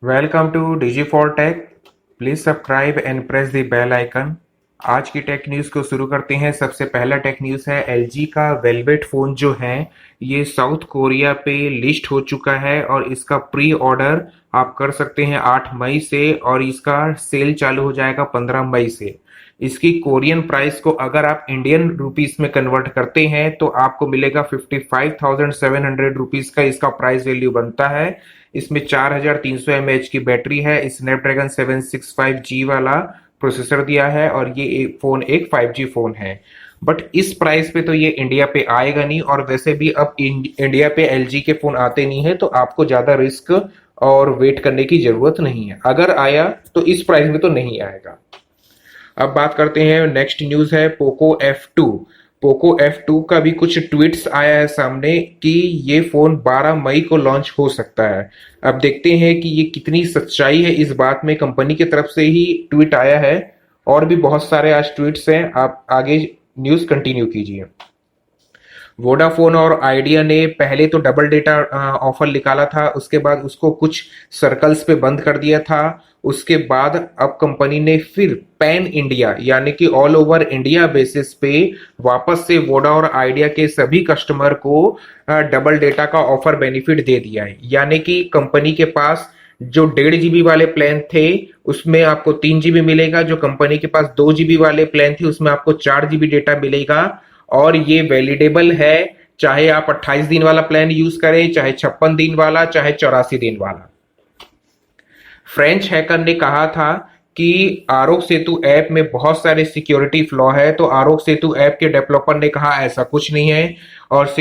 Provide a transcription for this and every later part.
Welcome to Digi for Tech. Please subscribe and press the bell icon. आज की tech news को शुरू करते हैं। सबसे पहला टेक न्यूज़ है एलजी का वेलवेट फ़ोन जो है ये साउथ कोरिया पे लिस्ट हो चुका है और इसका प्री ऑर्डर आप कर सकते हैं 8 मई से और इसका सेल चालू हो जाएगा 15 मई से। इसकी कोरियन प्राइस को अगर आप इंडियन रुपीस में कन्वर्ट करते हैं तो आपको मिलेगा 55,700 रुपीस का इसका प्राइस वैल्यू बनता है। इसमें 4300 mAh की बैटरी है, स्नैपड्रैगन 765G वाला प्रोसेसर दिया है और ये फोन एक 5G फोन है। बट इस प्राइस पे तो ये इंडिया पे आएगा नहीं और वैसे भी अब इंडिया पे एलजी के फोन आते नहीं है तो आपको ज्यादा रिस्क और वेट करने की जरूरत नहीं है। अगर आया तो इस प्राइस में तो नहीं आएगा। अब बात करते हैं, नेक्स्ट न्यूज है पोको F2। पोको F2 का भी कुछ ट्वीट्स आया है सामने कि ये फोन 12 मई को लॉन्च हो सकता है। अब देखते हैं कि ये कितनी सच्चाई है इस बात में। कंपनी की तरफ से ही ट्वीट आया है और भी बहुत सारे आज ट्वीट्स हैं। आप आगे न्यूज कंटिन्यू कीजिए। वोडाफोन और आइडिया ने पहले तो डबल डेटा ऑफर निकाला था, उसके बाद उसको कुछ सर्कल्स पे बंद कर दिया था। उसके बाद अब कंपनी ने फिर पैन इंडिया यानी कि ऑल ओवर इंडिया बेसिस पे वापस से वोडा और आइडिया के सभी कस्टमर को डबल डेटा का ऑफर बेनिफिट दे दिया है। यानी कि कंपनी के पास जो 1.5 GB वाले प्लान थे उसमें आपको 3 GB मिलेगा, जो कंपनी के पास 2 GB वाले प्लान थे उसमें आपको 4 GB डेटा मिलेगा। और ये वैलिडेबल है, चाहे आप 28 दिन वाला प्लान यूज करें, चाहे 56 दिन वाला, चाहे 84 दिन वाला। फ्रेंच हैकर ने कहा था कि आरोग्य सेतु ऐप में बहुत सारे सिक्योरिटी फ्लॉ है, तो आरोग्य सेतु ऐप के डेवलपर ने कहा ऐसा कुछ नहीं है। और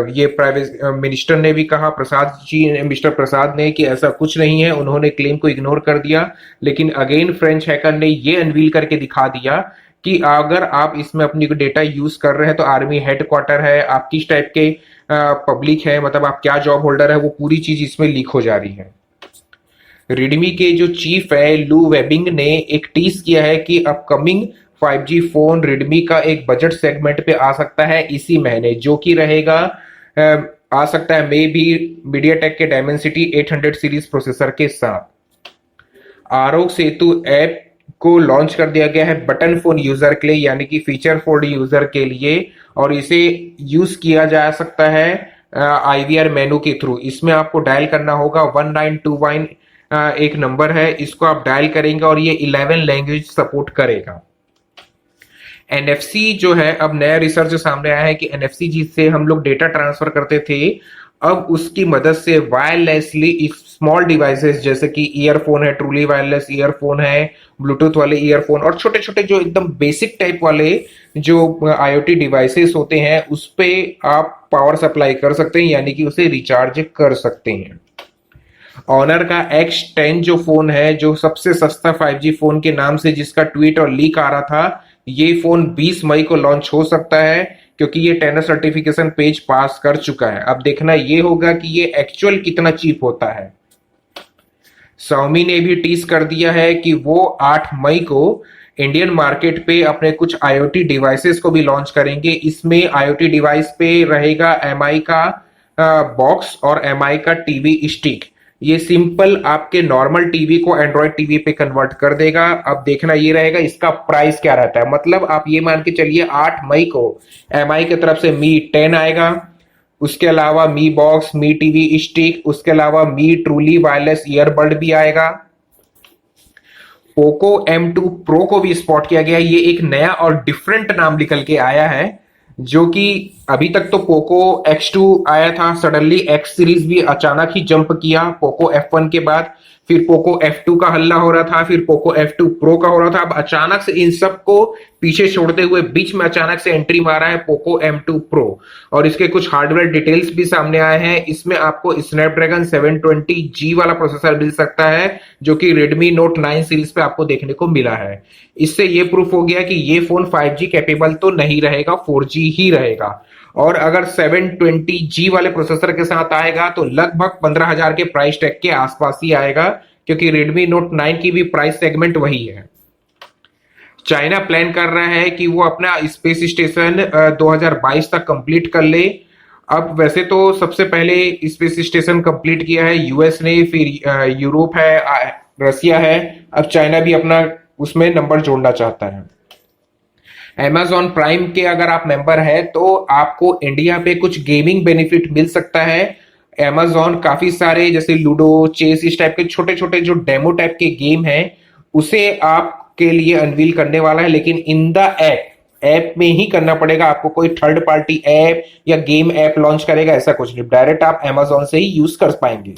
ये प्राइवेसी मिनिस्टर ने भी कहा, प्रसाद जी, मिस्टर प्रसाद ने, कि ऐसा कुछ नहीं है। उन्होंने क्लेम को इग्नोर कर दिया। लेकिन अगेन फ्रेंच हैकर ने ये अनवील करके दिखा दिया कि अगर आप इसमें अपनी डेटा यूज कर रहे हैं तो आर्मी हेडक्वार्टर है, आप किस टाइप के पब्लिक है, मतलब आप क्या जॉब होल्डर है, वो पूरी चीज इसमें लीक हो जा रही है। रेडमी के जो चीफ है लू वेबिंग ने एक टीज किया है कि अपकमिंग 5G फोन रेडमी का एक बजट सेगमेंट पे आ सकता है इसी महीने, जो कि रहेगा आ सकता है मे बी मीडियाटेक के डायमेंसिटी 800 सीरीज प्रोसेसर के साथ। आरोग्य सेतु ऐप को लॉन्च कर दिया गया है बटन फोन यूजर के लिए, यानी कि फीचर फोन यूजर के लिए, और इसे यूज किया जा सकता है आईवीआर मेनू के थ्रू। इसमें आपको डायल करना होगा 1921, एक नंबर है, इसको आप डायल करेंगे और ये 11 लैंग्वेज सपोर्ट करेगा। एनएफसी जो है, अब नया रिसर्च सामने आया है कि एनएफसी जिससे हम लोग डेटा ट्रांसफर करते थे, अब उसकी मदद से वायरलेसली स्मॉल डिवाइसेस जैसे कि ईयरफोन है, ट्रूली वायरलेस ईयरफोन है, ब्लूटूथ वाले ईयरफोन और छोटे छोटे जो एकदम बेसिक टाइप वाले जो आईओटी डिवाइसेस होते हैं उस पे आप पावर सप्लाई कर सकते हैं, यानी कि उसे रिचार्ज कर सकते हैं। ऑनर का X10 जो फोन है, जो सबसे सस्ता 5G फोन के नाम से जिसका ट्वीट और लीक आ रहा था, ये फोन 20 मई को लॉन्च हो सकता है क्योंकि ये टेनर सर्टिफिकेशन पेज पास कर चुका है। अब देखना ये होगा कि ये एक्चुअल कितना चीप होता है। Xiaomi ने भी टीज कर दिया है कि वो 8 मई को इंडियन मार्केट पे अपने कुछ आईओटी डिवाइसेस को भी लॉन्च करेंगे। इसमें आईओटी डिवाइस पे रहेगा एमआई का बॉक्स और एमआई का टीवी स्टिक। ये सिंपल आपके नॉर्मल टीवी को एंड्रॉयड टीवी पे कन्वर्ट कर देगा। अब देखना ये रहेगा इसका प्राइस क्या रहता है। मतलब आप ये मान के चलिए 8 मई को एमआई की तरफ से मी 10 आएगा, उसके अलावा मी बॉक्स, मी टीवी स्टिक, उसके अलावा मी ट्रूली वायरलेस ईयरबड भी आएगा। पोको M2 प्रो को भी स्पॉट किया गया। ये एक नया और डिफरेंट नाम निकल के आया है, जो कि अभी तक तो पोको X2 आया था, सडनली X सीरीज भी अचानक ही जंप किया पोको F1 के बाद। फिर पोको F2 का हल्ला हो रहा था, फिर पोको F2 प्रो का हो रहा था। अब अचानक से इन सबको पीछे छोड़ते हुए बीच में अचानक से एंट्री मारा है पोको M2 प्रो। और इसके कुछ हार्डवेयर डिटेल्स भी सामने आए हैं। इसमें आपको स्नैपड्रैगन 720G वाला प्रोसेसर मिल सकता है, जो कि Redmi Note 9 सीरीज पे आपको देखने को मिला है। इससे ये प्रूफ हो गया कि ये फोन 5G कैपेबल तो नहीं रहेगा, 4G ही रहेगा। और अगर 720G वाले प्रोसेसर के साथ आएगा तो लगभग 15,000 के प्राइस टैग के आसपास ही आएगा, क्योंकि Redmi Note 9 की भी प्राइस सेगमेंट वही है। चाइना प्लान कर रहा है कि वो अपना स्पेस स्टेशन 2022 तक कंप्लीट कर ले अब वैसे तो सबसे पहले स्पेस स्टेशन कंप्लीट किया है यूएस ने, फिर यूरोप है, रसिया है, अब चाइना भी अपना उसमें नंबर जोड़ना चाहता है। Amazon प्राइम के अगर आप मेंबर हैं तो आपको इंडिया पे कुछ गेमिंग बेनिफिट मिल सकता है। Amazon काफी सारे जैसे लूडो, चेस, इस टाइप के छोटे छोटे जो डेमो टाइप के गेम हैं उसे आपके लिए अनवील करने वाला है, लेकिन इन द ऐप में ही करना पड़ेगा आपको। कोई थर्ड पार्टी ऐप या गेम ऐप लॉन्च करेगा ऐसा कुछ नहीं, डायरेक्ट आप Amazon से ही यूज कर पाएंगे।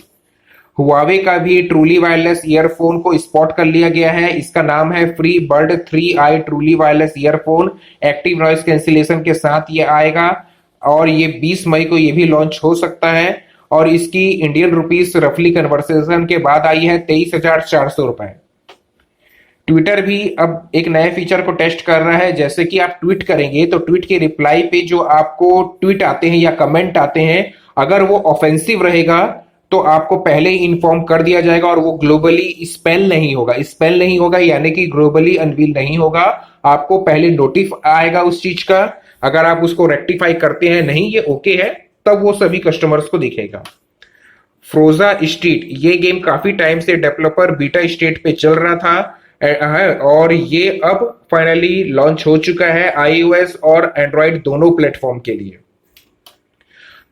हुआवे का भी ट्रूली वायरलेस ईयरफोन को स्पॉट कर लिया गया है। इसका नाम है free bird 3i truly wireless earphone. Active noise cancellation के साथ ये आएगा और ये 20 मई को ये भी लॉन्च हो सकता है। और इसकी इंडियन रुपीस रफली कन्वर्सेशन के बाद आई है 23,400 रुपए। ट्विटर भी अब एक नए फीचर को टेस्ट कर रहा है। जैसे कि आप ट्वीट करेंगे तो ट्वीट के रिप्लाई पे जो आपको ट्वीट आते हैं या कमेंट आते हैं, अगर वो ऑफेंसिव रहेगा तो आपको पहले ही इन्फॉर्म कर दिया जाएगा और वो ग्लोबली स्पेल नहीं होगा। स्पेल नहीं होगा यानी कि ग्लोबली अनवील नहीं होगा, आपको पहले नोटिस आएगा उस चीज का। अगर आप उसको रेक्टिफाई करते हैं नहीं ये ओके है, तब वो सभी कस्टमर्स को दिखेगा। फ्रोजा स्ट्रीट ये गेम काफी टाइम से डेवलपर बीटा स्टेट पे चल रहा था और ये अब फाइनली लॉन्च हो चुका है iOS और एंड्रॉइड दोनों प्लेटफॉर्म के लिए।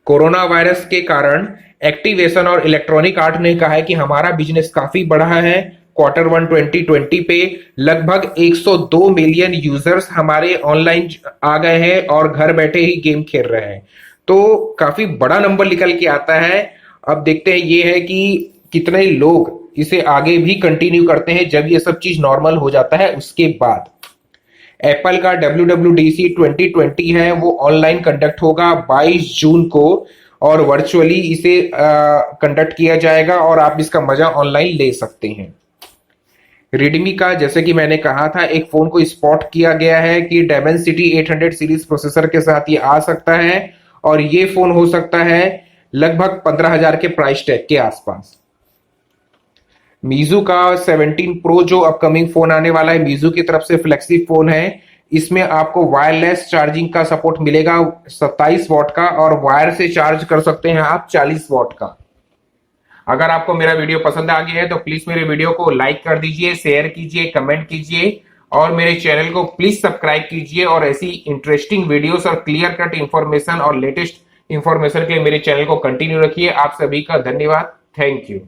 कोरोना वायरस के कारण एक्टिवेशन और इलेक्ट्रॉनिक आर्ट ने कहा है कि हमारा बिजनेस काफी बढ़ा है। Q1 2020 पे लगभग 102 मिलियन यूजर्स हमारे ऑनलाइन आ गए हैं और घर बैठे ही गेम खेल रहे हैं, तो काफी बड़ा नंबर निकल के आता है। अब देखते हैं ये है कि कितने लोग इसे आगे भी कंटिन्यू करते हैं जब ये सब चीज नॉर्मल हो जाता है उसके बाद। एप्पल का WWDC 2020 है वो ऑनलाइन कंडक्ट होगा 22 जून को और वर्चुअली इसे कंडक्ट किया जाएगा और आप इसका मजा ऑनलाइन ले सकते हैं। रेडमी का जैसे कि मैंने कहा था एक फोन को स्पॉट किया गया है कि Dimensity 800 सीरीज प्रोसेसर के साथ ये आ सकता है और ये फोन हो सकता है लगभग 15,000 के प्राइस टैग के आसपास। मीजू का 17 प्रो जो अपकमिंग फोन आने वाला है, मीजू की तरफ से फ्लेक्सी फोन है। इसमें आपको वायरलेस चार्जिंग का सपोर्ट मिलेगा 27 वॉट का और वायर से चार्ज कर सकते हैं आप 40 वॉट का। अगर आपको मेरा वीडियो पसंद आ गया है तो प्लीज मेरे वीडियो को लाइक कर दीजिए, शेयर कीजिए, कमेंट कीजिए और मेरे चैनल को प्लीज सब्सक्राइब कीजिए। और ऐसी इंटरेस्टिंग वीडियोस और क्लियर कट इंफॉर्मेशन और लेटेस्ट इंफॉर्मेशन के लिए मेरे चैनल को कंटिन्यू रखिए। आप सभी का धन्यवाद। Thank you.